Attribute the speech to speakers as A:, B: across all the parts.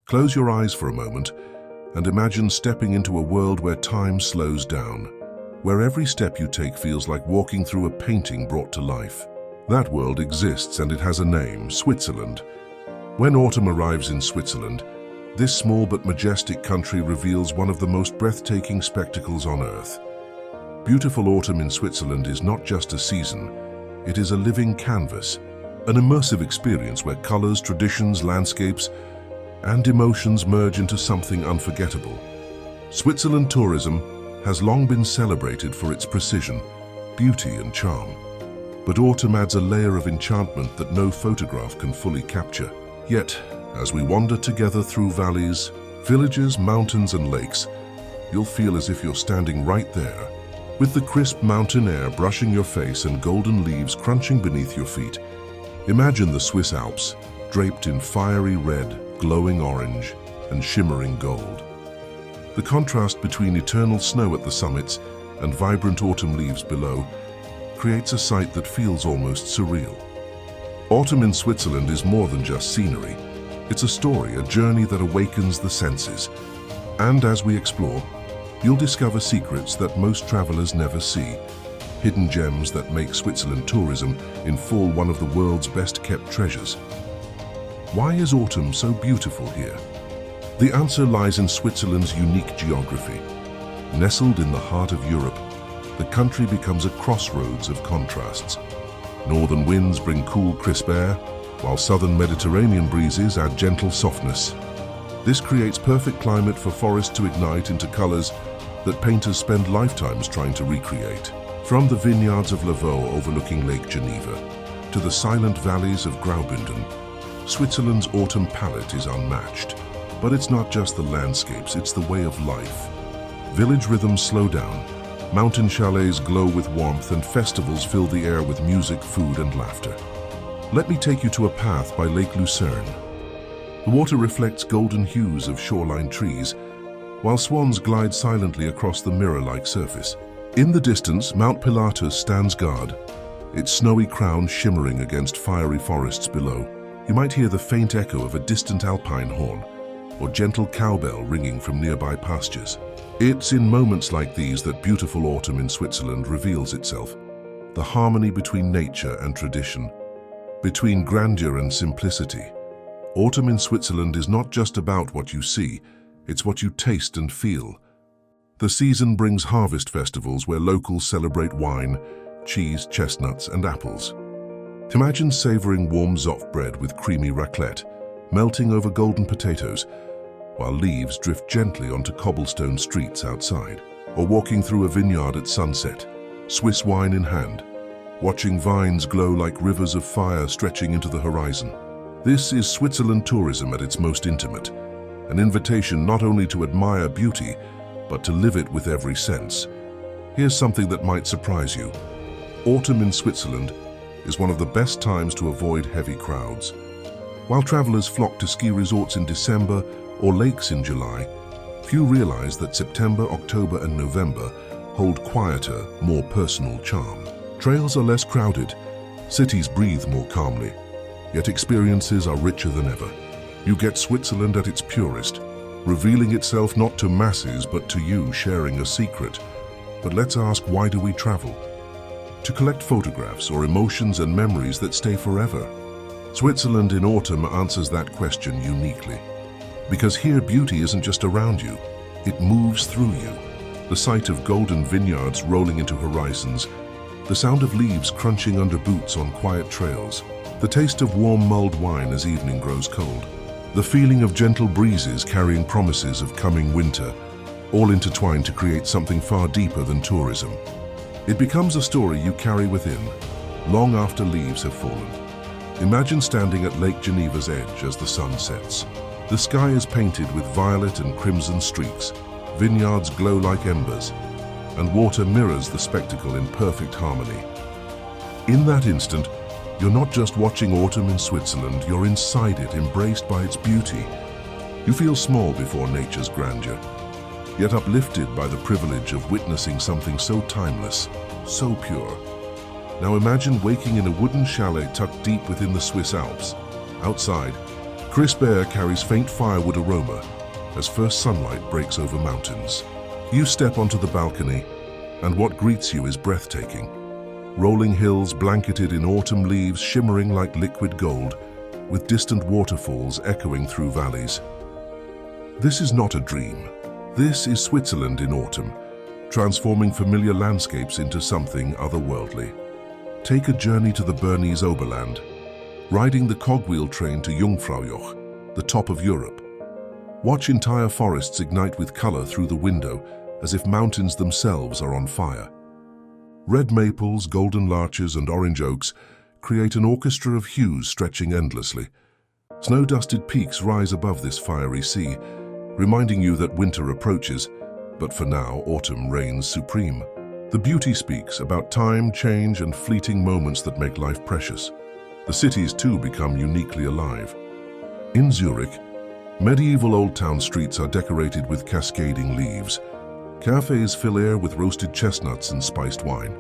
A: Close your eyes for a moment and imagine stepping into a world where time slows down, where every step you take feels like walking through a painting brought to life. That world exists and it has a name, Switzerland. When autumn arrives in Switzerland, this small but majestic country reveals one of the most breathtaking spectacles on Earth. Beautiful autumn in Switzerland is not just a season, it is a living canvas, an immersive experience where colors, traditions, landscapes, and emotions merge into something unforgettable. Switzerland tourism has long been celebrated for its precision, beauty, and charm. But autumn adds a layer of enchantment that no photograph can fully capture. Yet, as we wander together through valleys, villages, mountains, and lakes, you'll feel as if you're standing right there, with the crisp mountain air brushing your face and golden leaves crunching beneath your feet. Imagine the Swiss Alps, draped in fiery red, glowing orange, and shimmering gold. The contrast between eternal snow at the summits and vibrant autumn leaves below creates a sight that feels almost surreal. Autumn in Switzerland is more than just scenery. It's a story, a journey that awakens the senses. And as we explore, you'll discover secrets that most travelers never see, hidden gems that make Switzerland tourism in full one of the world's best-kept treasures. Why is autumn so beautiful here? The answer lies in Switzerland's unique geography. Nestled in the heart of Europe, the country becomes a crossroads of contrasts. Northern winds bring cool, crisp air, while southern Mediterranean breezes add gentle softness. This creates perfect climate for forests to ignite into colors that painters spend lifetimes trying to recreate. From the vineyards of Lavaux overlooking Lake Geneva to the silent valleys of Graubünden, Switzerland's autumn palette is unmatched. But it's not just the landscapes, it's the way of life. Village rhythms slow down, mountain chalets glow with warmth, and festivals fill the air with music, food, and laughter. Let me take you to a path by Lake Lucerne. The water reflects golden hues of shoreline trees, while swans glide silently across the mirror-like surface. In the distance, Mount Pilatus stands guard, its snowy crown shimmering against fiery forests below. You might hear the faint echo of a distant alpine horn, or gentle cowbell ringing from nearby pastures. It's in moments like these that beautiful autumn in Switzerland reveals itself. The harmony between nature and tradition, between grandeur and simplicity. Autumn in Switzerland is not just about what you see, it's what you taste and feel. The season brings harvest festivals where locals celebrate wine, cheese, chestnuts, and apples. Imagine savoring warm Zopf bread with creamy raclette, melting over golden potatoes, while leaves drift gently onto cobblestone streets outside, or walking through a vineyard at sunset, Swiss wine in hand, watching vines glow like rivers of fire stretching into the horizon. This is Switzerland tourism at its most intimate, an invitation not only to admire beauty, but to live it with every sense. Here's something that might surprise you. Autumn in Switzerland is one of the best times to avoid heavy crowds. While travelers flock to ski resorts in December or lakes in July, few realize that September, October, and November hold quieter, more personal charm. Trails are less crowded, cities breathe more calmly, yet experiences are richer than ever. You get Switzerland at its purest, revealing itself not to masses but to you sharing a secret. But let's ask, why do we travel? To collect photographs or emotions and memories that stay forever? Switzerland in autumn answers that question uniquely. Because here beauty isn't just around you, it moves through you. The sight of golden vineyards rolling into horizons, the sound of leaves crunching under boots on quiet trails, the taste of warm mulled wine as evening grows cold, the feeling of gentle breezes carrying promises of coming winter, all intertwined to create something far deeper than tourism. It becomes a story you carry within, long after leaves have fallen. Imagine standing at Lake Geneva's edge as the sun sets. The sky is painted with violet and crimson streaks, vineyards glow like embers, and water mirrors the spectacle in perfect harmony. In that instant, you're not just watching autumn in Switzerland, you're inside it, embraced by its beauty. You feel small before nature's grandeur, yet uplifted by the privilege of witnessing something so timeless, so pure. Now imagine waking in a wooden chalet tucked deep within the Swiss Alps. Outside, Crisp air carries faint firewood aroma as first sunlight breaks over mountains. You step onto the balcony, and what greets you is breathtaking. Rolling hills blanketed in autumn leaves shimmering like liquid gold, with distant waterfalls echoing through valleys. This is not a dream. This is Switzerland in autumn, transforming familiar landscapes into something otherworldly. Take a journey to the Bernese Oberland, riding the cogwheel train to Jungfraujoch, the top of Europe. Watch entire forests ignite with color through the window, as if mountains themselves are on fire. Red maples, golden larches, and orange oaks create an orchestra of hues stretching endlessly. Snow-dusted peaks rise above this fiery sea, reminding you that winter approaches, but for now, autumn reigns supreme. The beauty speaks about time, change, and fleeting moments that make life precious. The cities too become uniquely alive. In Zurich, medieval old town streets are decorated with cascading leaves. Cafes fill air with roasted chestnuts and spiced wine.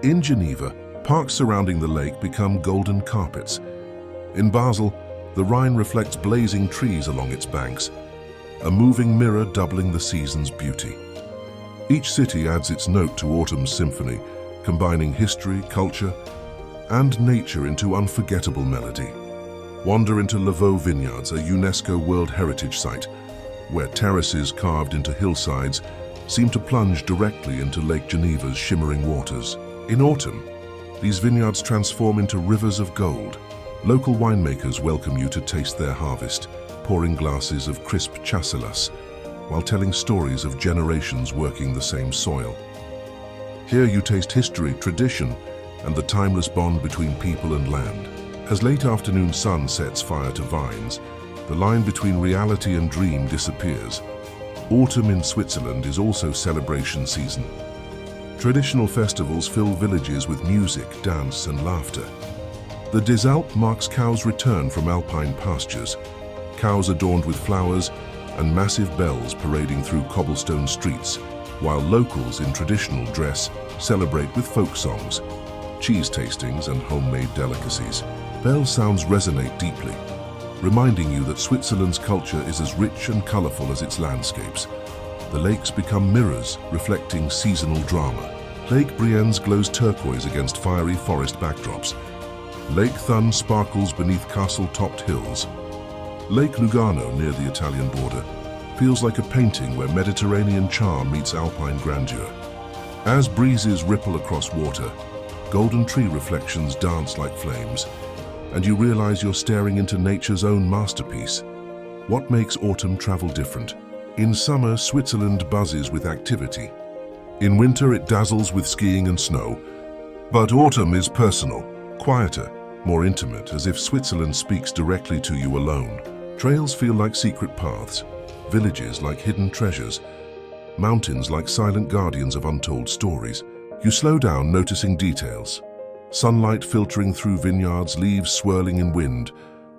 A: In Geneva, parks surrounding the lake become golden carpets. In Basel, the Rhine reflects blazing trees along its banks, a moving mirror doubling the season's beauty. Each city adds its note to autumn's symphony, combining history, culture, and nature into unforgettable melody. Wander into Lavaux Vineyards, a UNESCO World Heritage Site, where terraces carved into hillsides seem to plunge directly into Lake Geneva's shimmering waters. In autumn, these vineyards transform into rivers of gold. Local winemakers welcome you to taste their harvest, pouring glasses of crisp chasselas, while telling stories of generations working the same soil. Here you taste history, tradition, and the timeless bond between people and land. As late afternoon sun sets fire to vines, the line between reality and dream disappears. Autumn in Switzerland is also celebration season. Traditional festivals fill villages with music, dance, and laughter. The Des Alpes marks cows' return from alpine pastures, cows adorned with flowers and massive bells parading through cobblestone streets, while locals in traditional dress celebrate with folk songs, cheese tastings, and homemade delicacies. Bell sounds resonate deeply, reminding you that Switzerland's culture is as rich and colorful as its landscapes. The lakes become mirrors, reflecting seasonal drama. Lake Brienz glows turquoise against fiery forest backdrops. Lake Thun sparkles beneath castle-topped hills. Lake Lugano, near the Italian border, feels like a painting where Mediterranean charm meets alpine grandeur. As breezes ripple across water, golden tree reflections dance like flames, and you realize you're staring into nature's own masterpiece. What makes autumn travel different? In summer, Switzerland buzzes with activity. In winter, it dazzles with skiing and snow. But autumn is personal, quieter, more intimate, as if Switzerland speaks directly to you alone. Trails feel like secret paths, villages like hidden treasures, mountains like silent guardians of untold stories. You slow down, noticing details. Sunlight filtering through vineyards, leaves swirling in wind,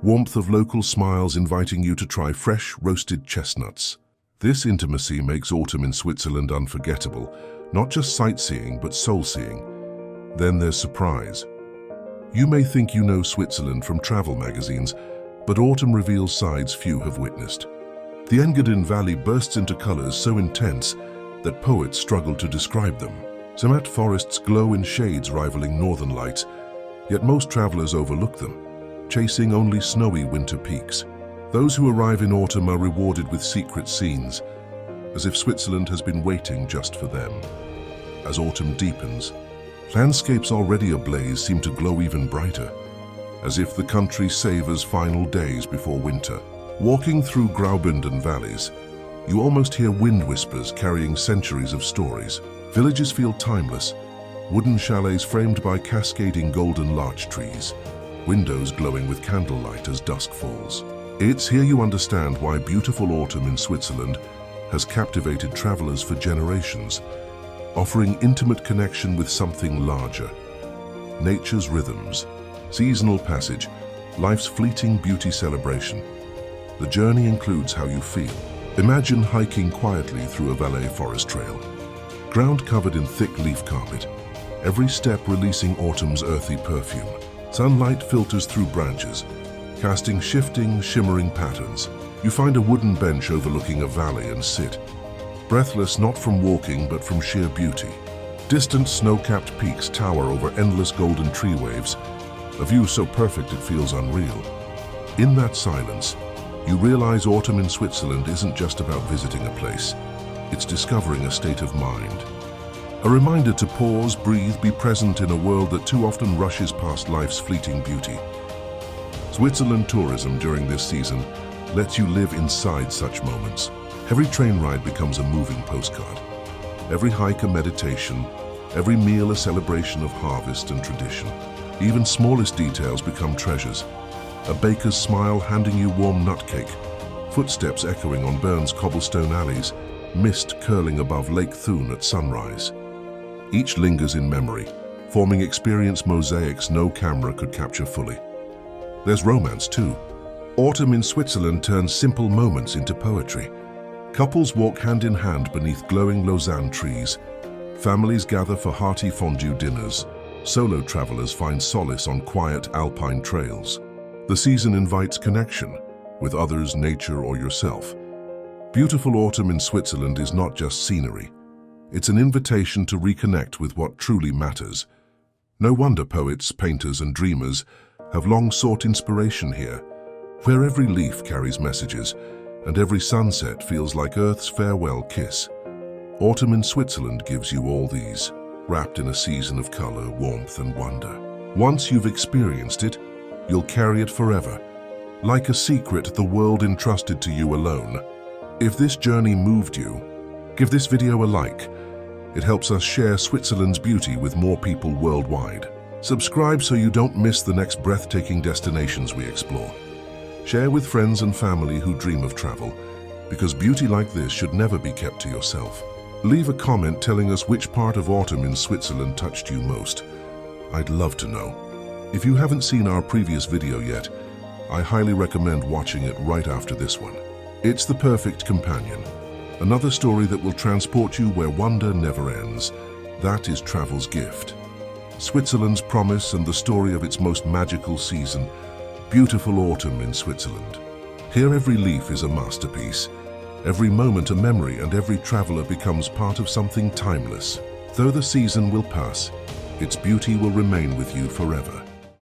A: warmth of local smiles inviting you to try fresh, roasted chestnuts. This intimacy makes autumn in Switzerland unforgettable, not just sightseeing, but soul-seeing. Then there's surprise. You may think you know Switzerland from travel magazines, but autumn reveals sides few have witnessed. The Engadin Valley bursts into colors so intense that poets struggle to describe them. Zermatt forests glow in shades rivaling northern lights, yet most travelers overlook them, chasing only snowy winter peaks. Those who arrive in autumn are rewarded with secret scenes, as if Switzerland has been waiting just for them. As autumn deepens, landscapes already ablaze seem to glow even brighter, as if the country savors final days before winter. Walking through Graubünden valleys, you almost hear wind whispers carrying centuries of stories. Villages feel timeless, wooden chalets framed by cascading golden larch trees, windows glowing with candlelight as dusk falls. It's here you understand why beautiful autumn in Switzerland has captivated travelers for generations, offering intimate connection with something larger. Nature's rhythms, seasonal passage, life's fleeting beauty celebration. The journey includes how you feel. Imagine hiking quietly through a Valais forest trail, ground covered in thick leaf carpet, every step releasing autumn's earthy perfume. Sunlight filters through branches, casting shifting, shimmering patterns. You find a wooden bench overlooking a valley and sit, breathless not from walking but from sheer beauty. Distant snow-capped peaks tower over endless golden tree waves, a view so perfect it feels unreal. In that silence, you realize autumn in Switzerland isn't just about visiting a place, it's discovering a state of mind. A reminder to pause, breathe, be present in a world that too often rushes past life's fleeting beauty. Switzerland tourism during this season lets you live inside such moments. Every train ride becomes a moving postcard. Every hike a meditation, every meal a celebration of harvest and tradition. Even smallest details become treasures. A baker's smile handing you warm nut cake, footsteps echoing on Bern's cobblestone alleys, mist curling above Lake Thun at sunrise. Each lingers in memory, forming experience mosaics no camera could capture fully. There's romance too. Autumn in Switzerland turns simple moments into poetry. Couples walk hand in hand beneath glowing Lausanne trees. Families gather for hearty fondue dinners. Solo travelers find solace on quiet alpine trails. The season invites connection with others, nature, or yourself. Beautiful autumn in Switzerland is not just scenery. It's an invitation to reconnect with what truly matters. No wonder poets, painters, and dreamers have long sought inspiration here, where every leaf carries messages and every sunset feels like Earth's farewell kiss. Autumn in Switzerland gives you all these, wrapped in a season of color, warmth, and wonder. Once you've experienced it, you'll carry it forever, like a secret the world entrusted to you alone. If this journey moved you, give this video a like. It helps us share Switzerland's beauty with more people worldwide. Subscribe so you don't miss the next breathtaking destinations we explore. Share with friends and family who dream of travel, because beauty like this should never be kept to yourself. Leave a comment telling us which part of autumn in Switzerland touched you most. I'd love to know. If you haven't seen our previous video yet, I highly recommend watching it right after this one. It's the perfect companion. Another story that will transport you where wonder never ends. That is travel's gift. Switzerland's promise and the story of its most magical season. Beautiful autumn in Switzerland. Here every leaf is a masterpiece, every moment a memory, and every traveler becomes part of something timeless. Though the season will pass, its beauty will remain with you forever.